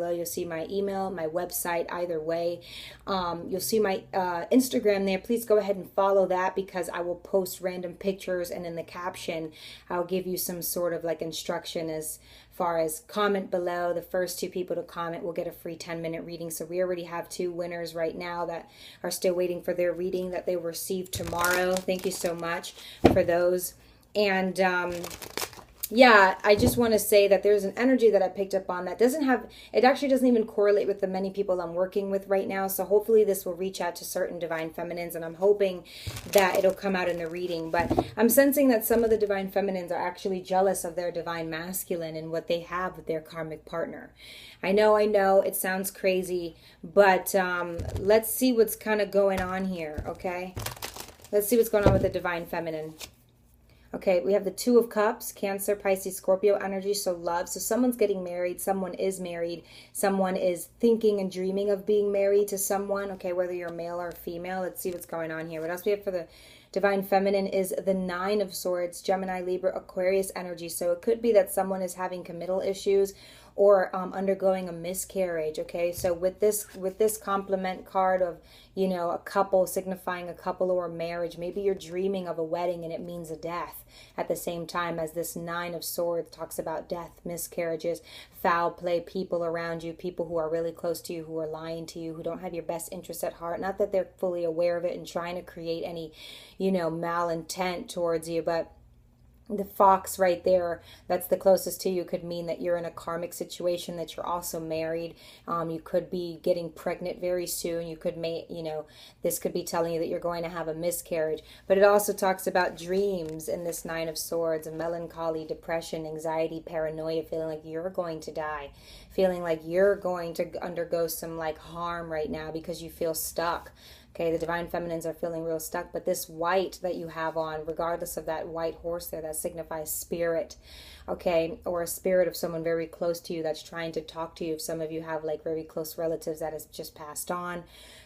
You'll see my email, my website, either way. You'll see my Instagram there. Please go ahead and follow that, because I will post random pictures, and in the caption I'll give you some sort of like instruction as far as comment below. The first 2 people to comment will get a free 10-minute reading. So we already have 2 winners right now that are still waiting for their reading that they will receive tomorrow. Thank you so much for those. And yeah, I just want to say that there's an energy that I picked up on that it actually doesn't even correlate with the many people I'm working with right now. So hopefully this will reach out to certain divine feminines, and I'm hoping that it'll come out in the reading. But I'm sensing that some of the divine feminines are actually jealous of their divine masculine and what they have with their karmic partner. I know, it sounds crazy, but let's see what's kind of going on here, okay? Let's see what's going on with the divine feminine. Okay, we have the 2 of Cups, Cancer, Pisces, Scorpio energy, so love. So someone's getting married, someone is married, someone is thinking and dreaming of being married to someone, okay, whether you're male or female. Let's see what's going on here. What else we have for the divine feminine is the 9 of Swords, Gemini, Libra, Aquarius energy. So it could be that someone is having committal issues or undergoing a miscarriage, okay? So with this complement card of, you know, a couple, signifying a couple or a marriage, maybe you're dreaming of a wedding and it means a death at the same time, as this 9 of Swords talks about death, miscarriages, foul play, people around you, people who are really close to you, who are lying to you, who don't have your best interest at heart. Not that they're fully aware of it and trying to create any, you know, malintent towards you, but the fox right there, that's the closest to you, could mean that you're in a karmic situation, that you're also married. You could be getting pregnant very soon. You could this could be telling you that you're going to have a miscarriage. But it also talks about dreams in this 9 of Swords, and melancholy, depression, anxiety, paranoia, feeling like you're going to die, feeling like you're going to undergo some like harm right now because you feel stuck. Okay, the divine feminines are feeling real stuck, but this white that you have on, regardless of that white horse there, that signifies spirit, okay, or a spirit of someone very close to you that's trying to talk to you. If some of you have like very close relatives that has just passed on,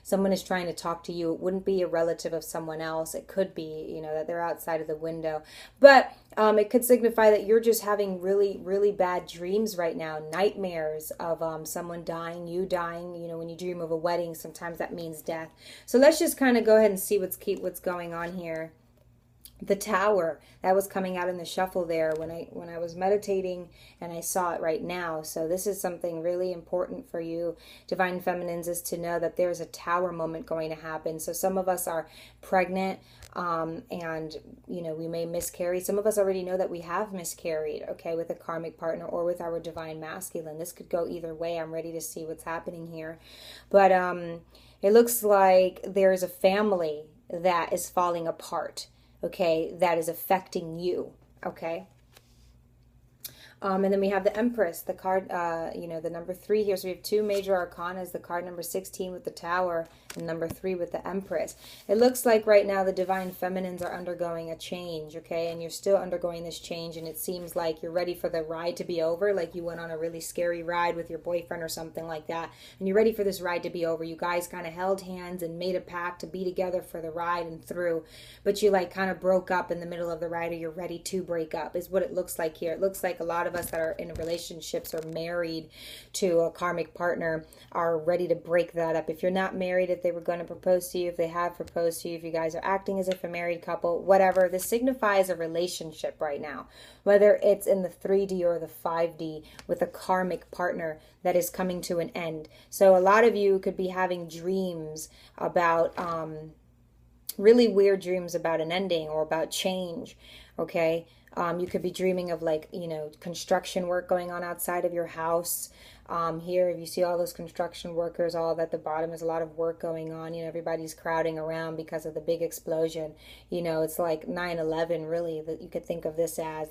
someone is trying to talk to you. It wouldn't be a relative of someone else. It could be, you know, that they're outside of the window, but it could signify that you're just having really, really bad dreams right now, nightmares of someone dying, you dying. You know, when you dream of a wedding, sometimes that means death. So let's just kind of go ahead and see what's going on here. The Tower, that was coming out in the shuffle there when I was meditating, and I saw it right now. So this is something really important for you, divine feminines, is to know that there's a Tower moment going to happen. So some of us are pregnant, and you know, we may miscarry. Some of us already know that we have miscarried, okay, with a karmic partner or with our divine masculine. This could go either way. I'm ready to see what's happening here, but it looks like there's a family that is falling apart, okay, that is affecting you, okay? And then we have the Empress, the card, the number 3 here. So we have 2 major arcanas, the card number 16 with the Tower and number 3 with the Empress. It looks like right now the divine feminines are undergoing a change, okay? And you're still undergoing this change, and it seems like you're ready for the ride to be over, like you went on a really scary ride with your boyfriend or something like that, and you're ready for this ride to be over. You guys kind of held hands and made a pact to be together for the ride and through, but you like kind of broke up in the middle of the ride, or you're ready to break up, is what it looks like here. It looks like a lot of us that are in relationships or married to a karmic partner are ready to break that up. If you're not married, if they were going to propose to you, if they have proposed to you, if you guys are acting as if a married couple, whatever, this signifies a relationship right now, whether it's in the 3D or the 5D with a karmic partner that is coming to an end. So a lot of you could be having dreams about really weird dreams about an ending or about change, okay? You could be dreaming of like, you know, construction work going on outside of your house. Here, if you see all those construction workers, all at the bottom, there's a lot of work going on. You know, everybody's crowding around because of the big explosion. You know, it's like 9/11, really, that you could think of this as,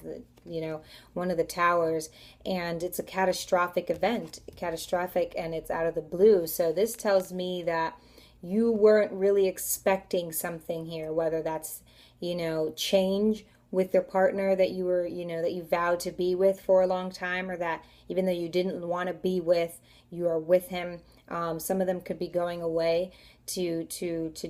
you know, one of the towers. And it's a catastrophic event, catastrophic, and it's out of the blue. So this tells me that you weren't really expecting something here, whether that's, you know, change with your partner that you were, that you vowed to be with for a long time, or that even though you didn't want to be with, you are with him. Some of them could be going away to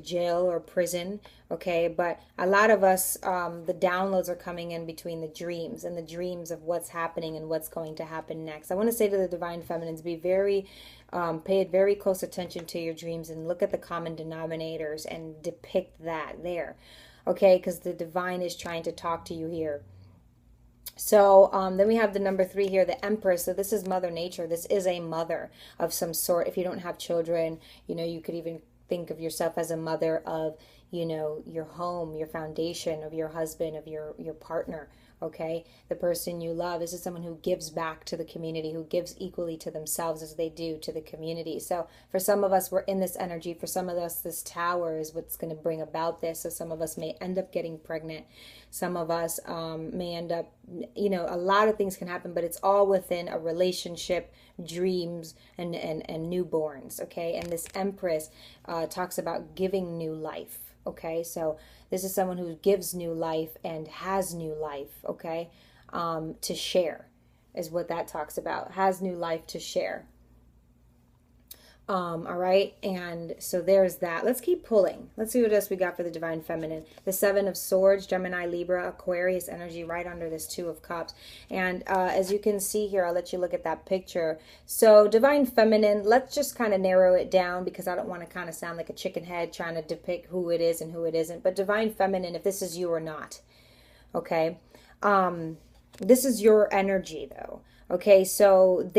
jail or prison. Okay, but a lot of us, the downloads are coming in between the dreams and the dreams of what's happening and what's going to happen next. I want to say to the divine feminines, be very pay very close attention to your dreams and look at the common denominators and depict that there. Okay, because the divine is trying to talk to you here. So then we have the number 3 here, the Empress. So this is Mother Nature. This is a mother of some sort. If you don't have children, you could even think of yourself as a mother of, your home, your foundation, of your husband, of your partner. Okay, the person you love. This is someone who gives back to the community, who gives equally to themselves as they do to the community. So for some of us, we're in this energy. For some of us, this tower is what's going to bring about this. So some of us may end up getting pregnant. Some of us may end up, a lot of things can happen, but it's all within a relationship, dreams, and newborns. Okay, and this Empress talks about giving new life. Okay, so this is someone who gives new life and has new life, okay, to share is what that talks about. Has new life to share. All right, and so there's that. Let's keep pulling. Let's see what else we got for the divine feminine. The 7 of Swords, Gemini, Libra, Aquarius energy right under this 2 of Cups. And as you can see here, I'll let you look at that picture. So divine feminine, let's just kind of narrow it down because I don't want to kind of sound like a chicken head trying to depict who it is and who it isn't. But divine feminine, if this is you or not, okay? This is your energy though. Okay, so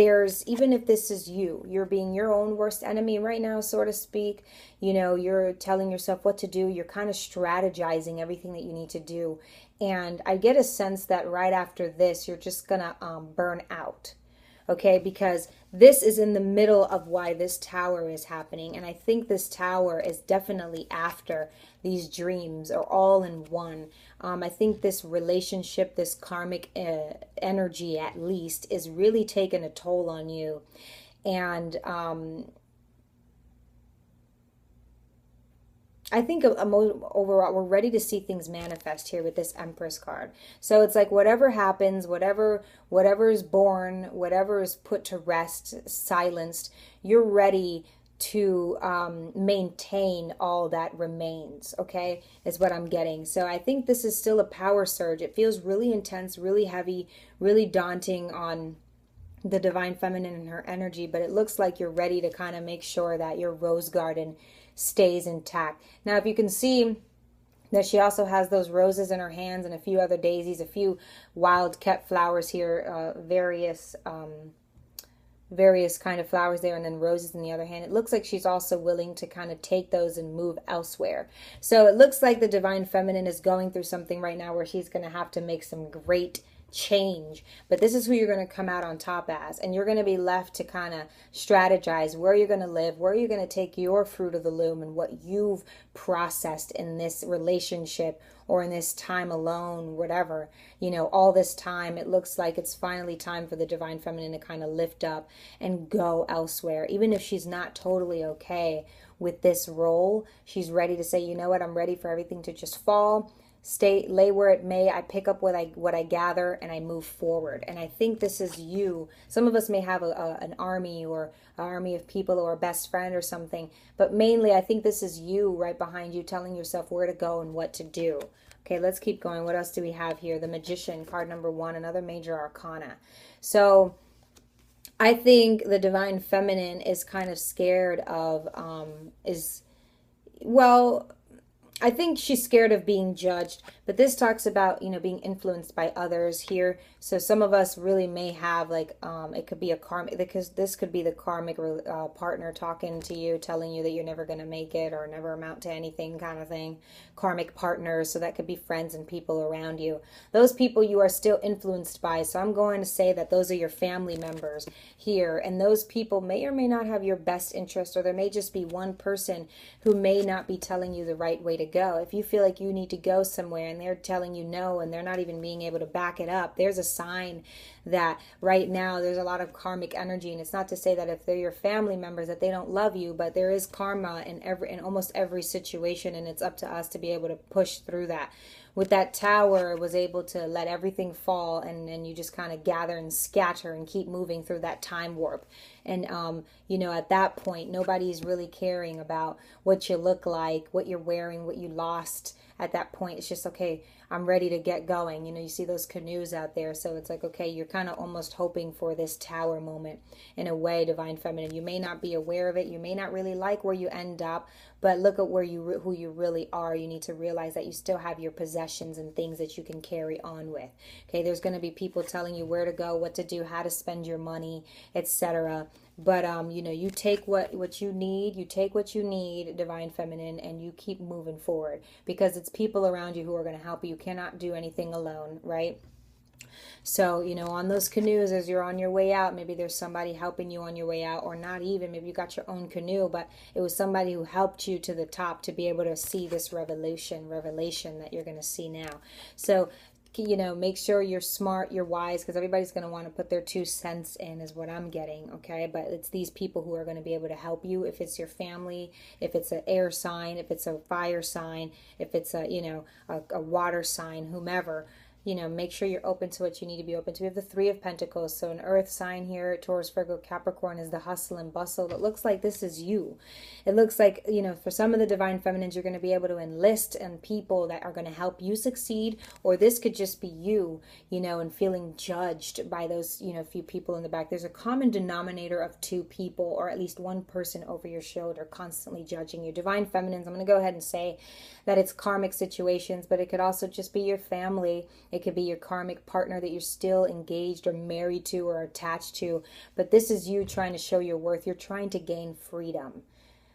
even if this is you're being your own worst enemy right now, so to speak. You're telling yourself what to do. You're kind of strategizing everything that you need to do. And I get a sense that right after this, you're just going to burn out. Okay, because this is in the middle of why this tower is happening. And I think this tower is definitely after these dreams are all in one. I think this relationship, this karmic energy at least, is really taking a toll on you. And I think overall, we're ready to see things manifest here with this Empress card. So it's like whatever happens, whatever is born, whatever is put to rest, silenced, you're ready to maintain all that remains, okay, is what I'm getting. So I think this is still a power surge. It feels really intense, really heavy, really daunting on the divine feminine and her energy, but it looks like you're ready to kind of make sure that your rose garden stays intact. Now, if you can see that she also has those roses in her hands and a few other daisies, a few wild kept flowers here, various kind of flowers there, and then roses in the other hand. It looks like she's also willing to kind of take those and move elsewhere. So it looks like the divine feminine is going through something right now where she's going to have to make some great change, but this is who you're going to come out on top as, and you're going to be left to kind of strategize where you're going to live, where you're going to take your fruit of the loom and what you've processed in this relationship or in this time alone, whatever, all this time. It looks like it's finally time for the divine feminine to kind of lift up and go elsewhere. Even if she's not totally okay with this role, she's ready to say, you know what, I'm ready for everything to just fall, lay where it may. I pick up what I gather and I move forward. And I think this is you. Some of us may have an army or an army of people or a best friend or something, but mainly I think this is you right behind you telling yourself where to go and what to do. Okay, let's keep going. What else do we have here? The Magician, card number 1, another major arcana. So I think the divine feminine is kind of scared of, I think she's scared of being judged, but this talks about, being influenced by others here. So some of us really may have it could be a karmic, because this could be the karmic partner talking to you, telling you that you're never going to make it or never amount to anything kind of thing. Karmic partners, so that could be friends and people around you. Those people you are still influenced by. So I'm going to say that those are your family members here, and those people may or may not have your best interest, or there may just be one person who may not be telling you the right way to go. If you feel like you need to go somewhere and they're telling you no and they're not even being able to back it up, there's a sign that right now there's a lot of karmic energy. And it's not to say that if they're your family members that they don't love you, but there is karma in almost every situation, and it's up to us to be able to push through that. With that tower, was able to let everything fall, and you just kind of gather and scatter and keep moving through that time warp. And you know, at that point, nobody's really caring about what you look like, what you're wearing, what you lost. At that point, it's just, okay, I'm ready to get going. You know, you see those canoes out there, so it's like, okay, you're kind of almost hoping for this tower moment in a way, Divine Feminine. You may not be aware of it, you may not really like where you end up, but look at where who you really are. You need to realize that you still have your possessions and things that you can carry on with. Okay, there's going to be people telling you where to go, what to do, how to spend your money, etc. But you know, you take what you need, Divine Feminine, and you keep moving forward, because it's people around you who are going to help you. You cannot do anything alone, right? So, you know, on those canoes, as you're on your way out, maybe there's somebody helping you on your way out, or not even. Maybe you got your own canoe, but it was somebody who helped you to the top to be able to see this revelation that you're going to see now. So, you know, make sure you're smart, you're wise, because everybody's going to want to put their 2 cents in, is what I'm getting, okay? But it's these people who are going to be able to help you. If it's your family, if it's an air sign, if it's a fire sign, if it's a, you know, a water sign, whomever, you know, make sure you're open to what you need to be open to. We have the 3 of Pentacles. So an earth sign here, Taurus, Virgo, Capricorn, is the hustle and bustle. It looks like this is you. It looks like, you know, for some of the Divine Feminines, you're going to be able to enlist in people that are going to help you succeed. Or this could just be you, you know, and feeling judged by those, you know, few people in the back. There's a common denominator of 2 people, or at least one person over your shoulder constantly judging you. Divine Feminines, I'm going to go ahead and say that it's karmic situations, but it could also just be your family. It could be your karmic partner that you're still engaged or married to or attached to. But this is you trying to show your worth. You're trying to gain freedom.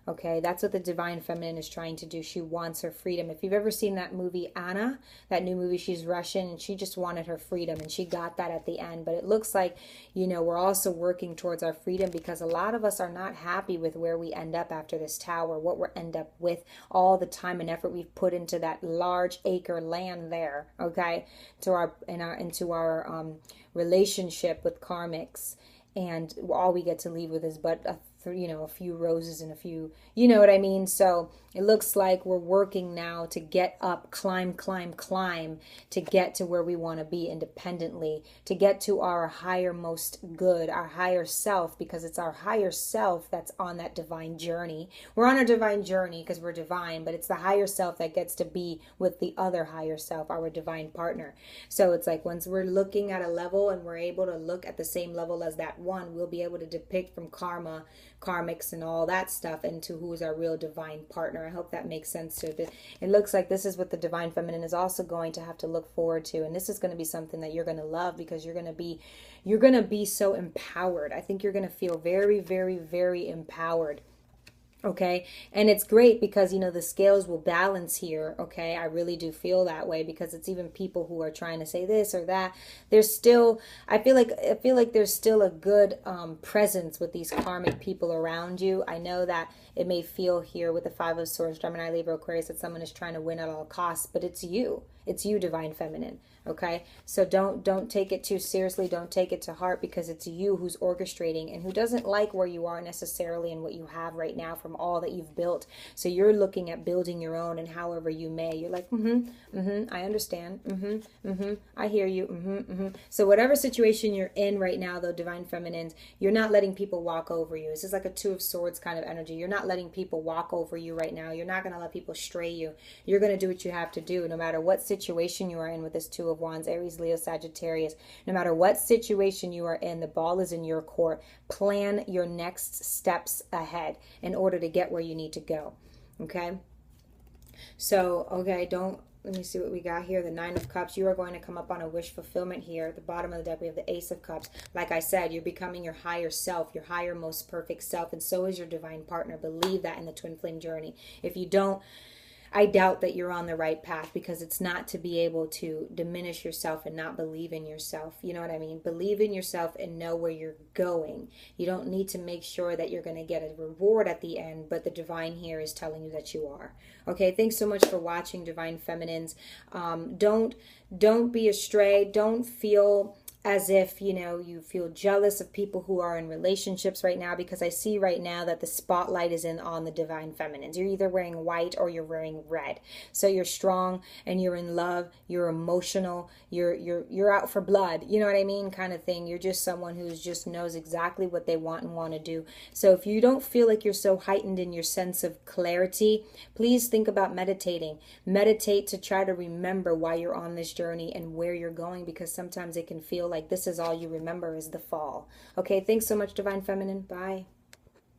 Okay, that's what the Divine Feminine is trying to do. She wants her freedom. If you've ever seen that movie, Anna, that new movie, she's Russian, and she just wanted her freedom, and she got that at the end. But it looks like, you know, we're also working towards our freedom, because a lot of us are not happy with where we end up after this tower, what we're end up with, all the time and effort we've put into that large acre land there, okay, into our relationship with karmics. And all we get to leave with is but a few roses and a few, you know what I mean? So it looks like we're working now to get up, climb, to get to where we want to be independently, to get to our higher most good, our higher self, because it's our higher self that's on that divine journey. We're on a divine journey because we're divine, but it's the higher self that gets to be with the other higher self, our divine partner. So it's like once we're looking at a level and we're able to look at the same level as that one, we'll be able to depict from karmics and all that stuff into who is our real divine partner. I hope that makes sense to it. It looks like this is what the Divine Feminine is also going to have to look forward to, and this is going to be something that you're going to love, because you're going to be so empowered. I think you're going to feel very, very, very empowered. Okay, and it's great because, you know, the scales will balance here. Okay, I really do feel that way, because it's even people who are trying to say this or that. There's still, I feel like there's still a good presence with these karmic people around you. I know that it may feel here with the 5 of Swords, Gemini, Libra, Aquarius, that someone is trying to win at all costs, but it's you. It's you, Divine Feminine. Okay, so don't take it too seriously. Don't take it to heart, because it's you who's orchestrating and who doesn't like where you are necessarily and what you have right now from all that you've built. So you're looking at building your own, and however you may, you're like, I understand. I hear you. So whatever situation you're in right now, though, Divine Feminines, you're not letting people walk over you. This is like a 2 of Swords kind of energy. You're not letting people walk over you right now. You're not going to let people stray you. You're going to do what you have to do, no matter what situation you are in with this 2 of Wands, Aries, Leo, Sagittarius. No matter what situation you are in, the ball is in your court. Plan your next steps ahead in order to get where you need to go. Okay? So, okay, let me see what we got here. The 9 of Cups. You are going to come up on a wish fulfillment here. At the bottom of the deck, we have the Ace of Cups. Like I said, you're becoming your higher self, your higher, most perfect self, and so is your divine partner. Believe that in the twin flame journey. If you don't, I doubt that you're on the right path, because it's not to be able to diminish yourself and not believe in yourself. You know what I mean? Believe in yourself and know where you're going. You don't need to make sure that you're going to get a reward at the end, but the divine here is telling you that you are. Okay, thanks so much for watching, Divine Feminines. Don't be astray. Don't feel as if, you know, you feel jealous of people who are in relationships right now, because I see right now that the spotlight is in on the divine feminines. You're either wearing white or you're wearing red. So you're strong and you're in love, you're emotional, you're out for blood, you know what I mean, kind of thing. You're just someone who's just knows exactly what they want to do. So if you don't feel like you're so heightened in your sense of clarity, please think about meditating. Meditate to try to remember why you're on this journey and where you're going, because sometimes it can feel like this is all you remember is the fall. Okay, thanks so much, Divine Feminine. Bye.